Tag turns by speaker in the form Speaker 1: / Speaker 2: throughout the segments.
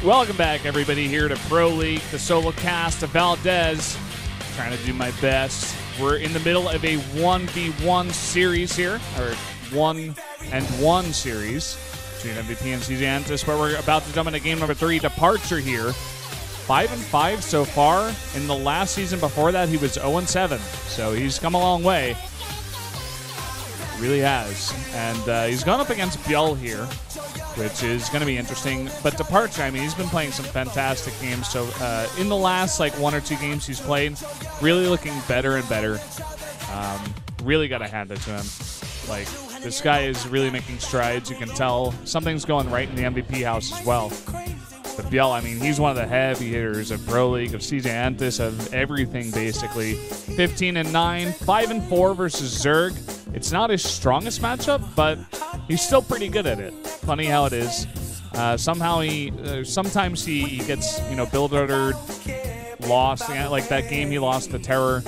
Speaker 1: Welcome back, everybody, here to Pro League, the solo cast of Valdez. Trying to do my best. We're in the middle of a 1v1 series here, or 1-and-1 series between MVP and CJ, where we're about to jump into game number 3, DeParture here. 5-5 so far. In the last season before that, he was 0-7, so he's come a long way. Really has. And he's gone up against ByuL here, which is going to be interesting. But DeParture, I mean, he's been playing some fantastic games. So in the last, like, 1 or 2 games he's played, really looking better and better. Really got to hand it to him. Like, this guy is really making strides. You can tell something's going right in the MVP house as well. But ByuL, I mean, he's one of the heavy hitters of Pro League, of CJ, of everything, basically. 15-9, 5-4 versus Zerg. It's not his strongest matchup, but he's still pretty good at it. Funny how it is. Sometimes he gets, build ordered, lost. Like that game he lost to Terror,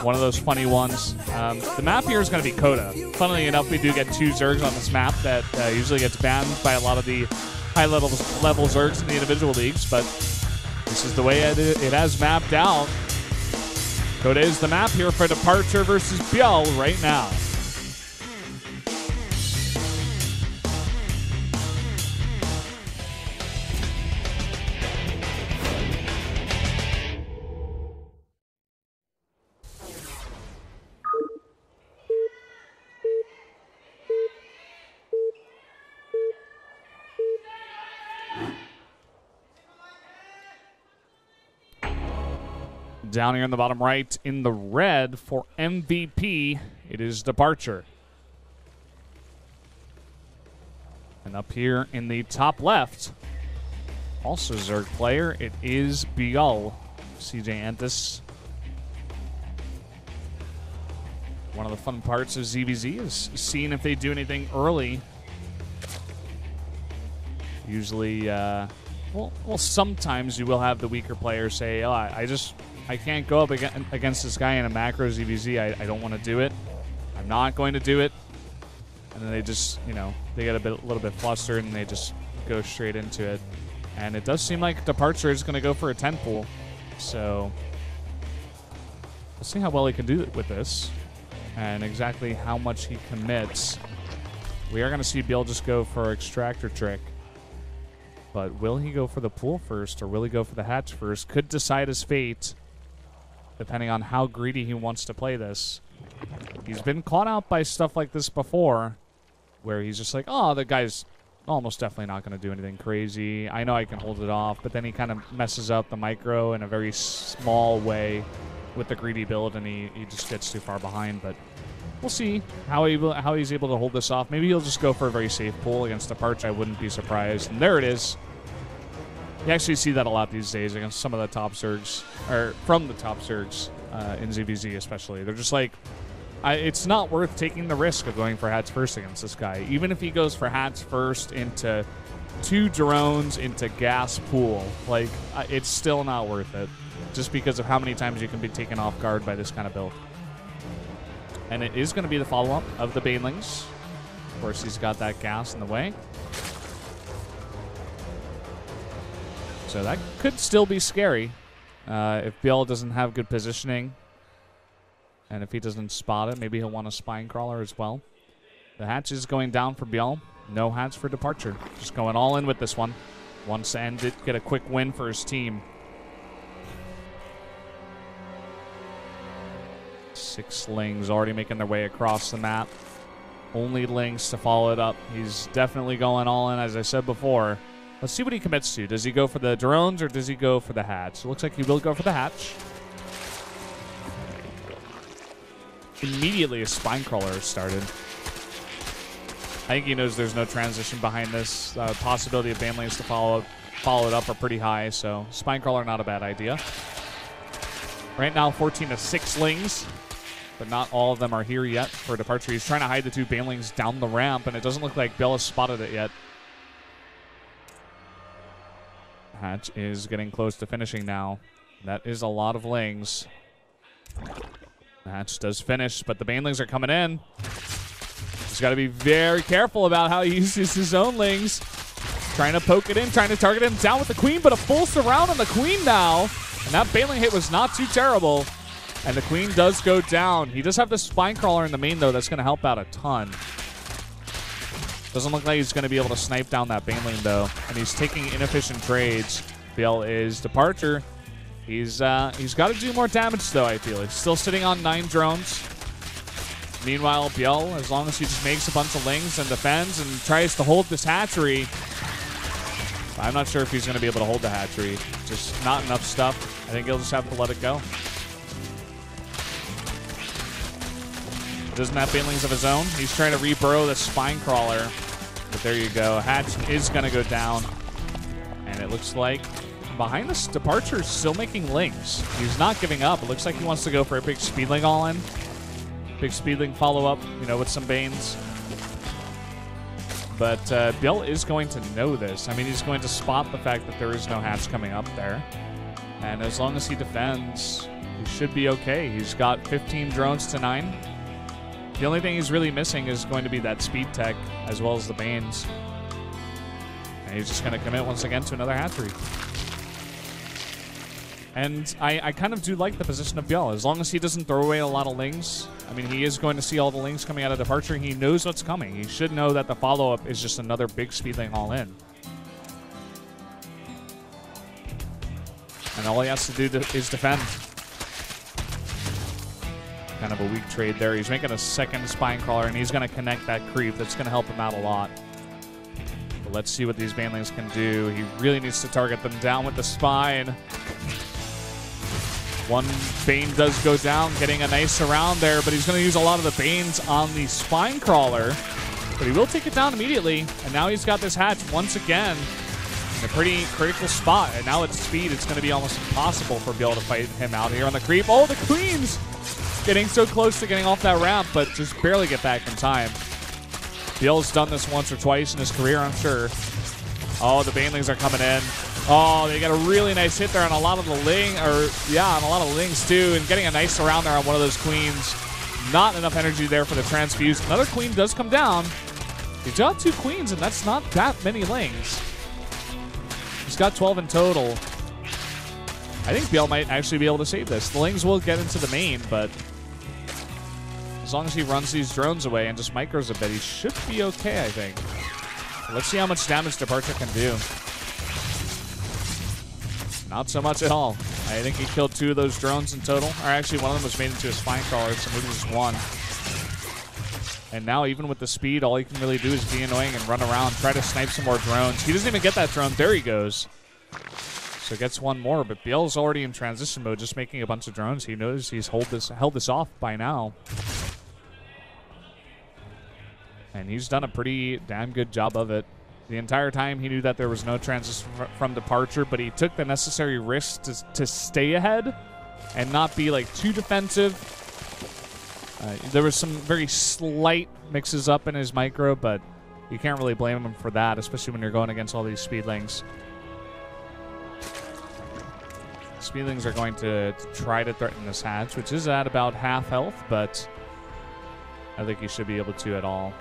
Speaker 1: one of those funny ones. The map here is going to be Coda. Funnily enough, we do get 2 Zergs on this map that usually gets banned by a lot of the high-level Zergs in the individual leagues, but this is the way it has mapped out. Coda is the map here for DeParture versus ByuL right now. Down here in the bottom right, in the red for MVP, it is DeParture. And up here in the top left, also Zerg player, it is ByuL. CJ. One of the fun parts of ZVZ is seeing if they do anything early. Usually, well, sometimes you will have the weaker player say, oh, I can't go up against this guy in a macro ZVZ. I don't want to do it. I'm not going to do it. And then they just, they get a little bit flustered and they just go straight into it. And it does seem like DeParture is going to go for a 10 pool. So we'll see how well he can do with this and exactly how much he commits. We are going to see ByuL just go for extractor trick. But will he go for the pool first or will he go for the hatch first? Could decide his fate, depending on how greedy he wants to play this. He's been caught out by stuff like this before, where he's just like, oh, the guy's almost definitely not going to do anything crazy. I know I can hold it off, but then he kind of messes up the micro in a very small way with the greedy build, and he just gets too far behind. But we'll see how he's able to hold this off. Maybe he'll just go for a very safe pull against DeParture. I wouldn't be surprised. And there it is. You actually see that a lot these days against some of the top Zergs, or from the top Zergs in ZVZ especially. They're just like, it's not worth taking the risk of going for hats first against this guy. Even if he goes for hats first into 2 drones into gas pool, like, it's still not worth it. Just because of how many times you can be taken off guard by this kind of build. And it is going to be the follow-up of the Banelings. Of course, he's got that gas in the way. So that could still be scary if ByuL doesn't have good positioning. And if he doesn't spot it, maybe he'll want a spine crawler as well. The hatch is going down for ByuL. No hatch for DeParture. Just going all in with this one. Wants to end it, get a quick win for his team. 6 Lings already making their way across the map. Only Lings to follow it up. He's definitely going all in, as I said before. Let's see what he commits to. Does he go for the drones or does he go for the hatch? It looks like he will go for the hatch. Immediately a spine crawler started. I think he knows there's no transition behind this. Possibility of Banelings to follow it up are pretty high, so spine crawler not a bad idea. Right now 14-6 Lings, but not all of them are here yet for DeParture. He's trying to hide the 2 Banelings down the ramp, and it doesn't look like ByuL has spotted it yet. Hatch is getting close to finishing now. That is a lot of Lings. Hatch does finish, but the Banelings are coming in. He's got to be very careful about how he uses his own Lings. trying to poke it in, trying to target him down with the queen, but a full surround on the queen now. And that Baneling hit was not too terrible. And the queen does go down. He does have the spine crawler in the main, though. That's going to help out a ton. Doesn't look like he's going to be able to snipe down that Baneling, though. And he's taking inefficient trades. ByuL is DeParture. He's got to do more damage, though, I feel. He's still sitting on 9 drones. Meanwhile, ByuL, as long as he just makes a bunch of lings and defends and tries to hold this hatchery, I'm not sure if he's going to be able to hold the hatchery. Just not enough stuff. I think he'll just have to let it go. He doesn't have banelings of his own. He's trying to re-burrow the spine crawler. But there you go. Hatch is going to go down. And it looks like behind this, DeParture is still making lings. He's not giving up. It looks like he wants to go for a big speedling all-in. Big speedling follow-up, you know, with some Banes. But ByuL is going to know this. I mean, he's going to spot the fact that there is no hatch coming up there. And as long as he defends, he should be okay. He's got 15 drones to 9. The only thing he's really missing is going to be that speed tech, as well as the Banes. And he's just going to commit once again to another hatchery. And I kind of do like the position of ByuL. As long as he doesn't throw away a lot of lings. I mean, he is going to see all the lings coming out of DeParture. He knows what's coming. He should know that the follow-up is just another big speedling all-in. And all he has to do is defend. Kind of a weak trade there. He's making a second spine crawler, and he's going to connect that creep. That's going to help him out a lot. But let's see what these banelings can do. He really needs to target them down with the spine. One Bane does go down, getting a nice surround there, but he's going to use a lot of the Banes on the spine crawler. But he will take it down immediately, and now he's got this hatch once again in a pretty critical spot. And now at speed, it's going to be almost impossible for ByuL to fight him out here on the creep. Oh, the Queen's getting so close to getting off that ramp, but just barely get back in time. ByuL's done this once or twice in his career, I'm sure. Oh, the banelings are coming in. Oh, they got a really nice hit there on a lot of the on a lot of the lings too, and getting a nice surround there on one of those queens. Not enough energy there for the transfuse. Another queen does come down. He's got 2 queens, and that's not that many lings. He's got 12 in total. I think ByuL might actually be able to save this. The lings will get into the main, but as long as he runs these drones away and just micros a bit, he should be okay, I think. Let's see how much damage DeParture can do. Not so much at all. I think he killed 2 of those drones in total. Or actually, one of them was made into a spine crawler, so maybe just 1. And now, even with the speed, all he can really do is be annoying and run around, try to snipe some more drones. He doesn't even get that drone. There he goes. So gets 1 more, but ByuL's already in transition mode, just making a bunch of drones. He knows he's held this off by now. And he's done a pretty damn good job of it. The entire time he knew that there was no transition from DeParture, but he took the necessary risks to stay ahead and not be like too defensive. There was some very slight mixes up in his micro, but you can't really blame him for that, especially when you're going against all these speedlings. Speedlings are going to try to threaten this hatch, which is at about half health, but I think he should be able to at all.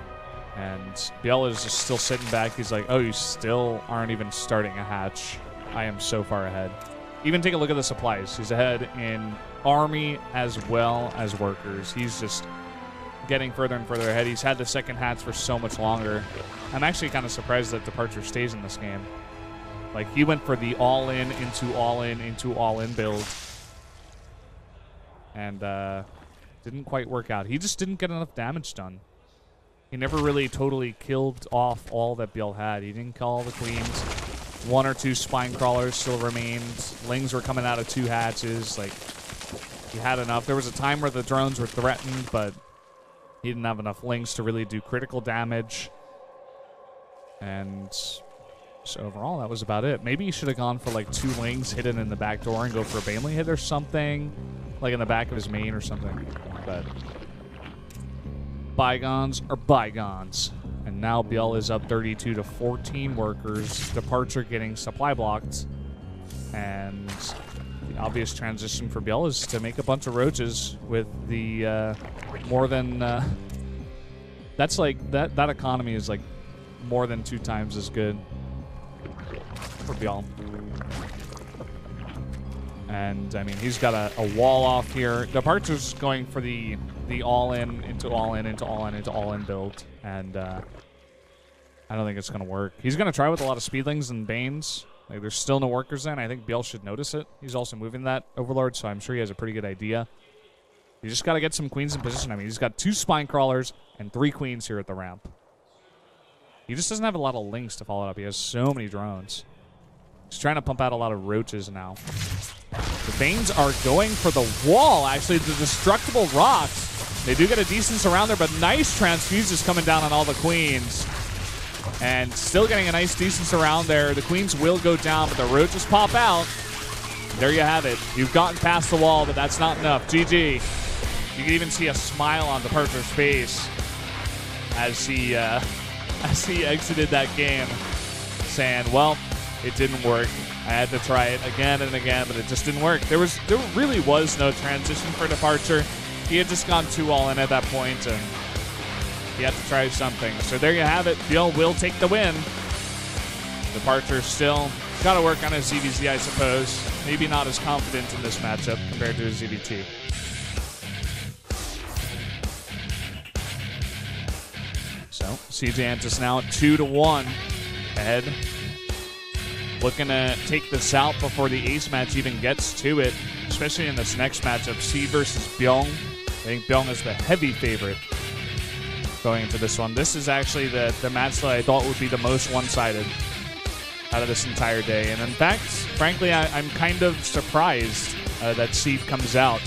Speaker 1: And ByuL is just still sitting back. He's like, oh, you still aren't even starting a hatch. I am so far ahead. Even take a look at the supplies. He's ahead in army as well as workers. He's just getting further and further ahead. He's had the second hatch for so much longer. I'm actually kind of surprised that DeParture stays in this game. Like, he went for the all-in into all-in into all-in build. And didn't quite work out. He just didn't get enough damage done. He never really totally killed off all that ByuL had. He didn't kill all the queens. 1 or 2 spine crawlers still remained. Lings were coming out of 2 hatches. Like, he had enough. There was a time where the drones were threatened, but he didn't have enough lings to really do critical damage. And so overall, that was about it. Maybe he should have gone for like 2 lings hidden in the back door and go for a Baneling hit or something, like in the back of his main or something. But bygones are bygones. And now ByuL is up 32 to 14 workers. DeParture getting supply blocked. And the obvious transition for ByuL is to make a bunch of roaches with the more than... that's like... That economy is like more than 2 times as good. for ByuL. And, I mean, he's got a wall off here. DeParture's going for the all-in into all-in into all-in into all-in build. And I don't think it's going to work. He's going to try with a lot of Speedlings and Banes. Like, there's still no workers in. I think ByuL should notice it. He's also moving that Overlord, so I'm sure he has a pretty good idea. You just got to get some queens in position. I mean, he's got 2 spine crawlers and 3 queens here at the ramp. He just doesn't have a lot of links to follow it up. He has so many drones. He's trying to pump out a lot of roaches now. The Banes are going for the wall, actually, the destructible rocks. They do get a decent surrounder, but nice transfuses coming down on all the queens. And still getting a nice, decent surround there. The queens will go down, but the roaches pop out. There you have it. You've gotten past the wall, but that's not enough. GG. You can even see a smile on DeParture's face as he exited that game, saying, well, it didn't work. I had to try it again and again, but it just didn't work. There really was no transition for DeParture. He had just gone 2 all in at that point, and he had to try something. So there you have it. ByuL will take the win. DeParture still got to work on his ZVZ, I suppose. Maybe not as confident in this matchup compared to his ZVT. So CJ Antis now 2-1 ahead. Looking to take this out before the ace match even gets to it, especially in this next matchup, Seed versus ByuL. I think ByuL is the heavy favorite going into this one. This is actually the match that I thought would be the most one-sided out of this entire day. And in fact, frankly, I'm kind of surprised that Seed comes out.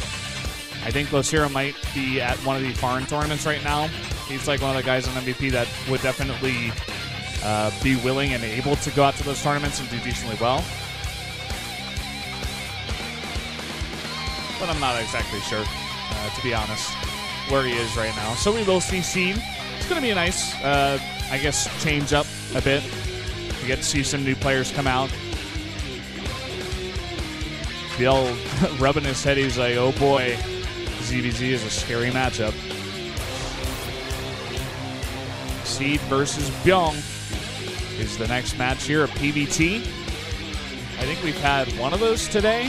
Speaker 1: I think Losira might be at one of the foreign tournaments right now. He's like one of the guys on MVP that would definitely be willing and able to go out to those tournaments and do decently well. But I'm not exactly sure, to be honest, where he is right now. So we will see Seed. It's going to be a nice, I guess, change up a bit. You get to see some new players come out. ByuL rubbing his head, he's like, oh boy, ZVZ is a scary matchup. Seed versus ByuL is the next match here at PVT. I think we've had one of those today.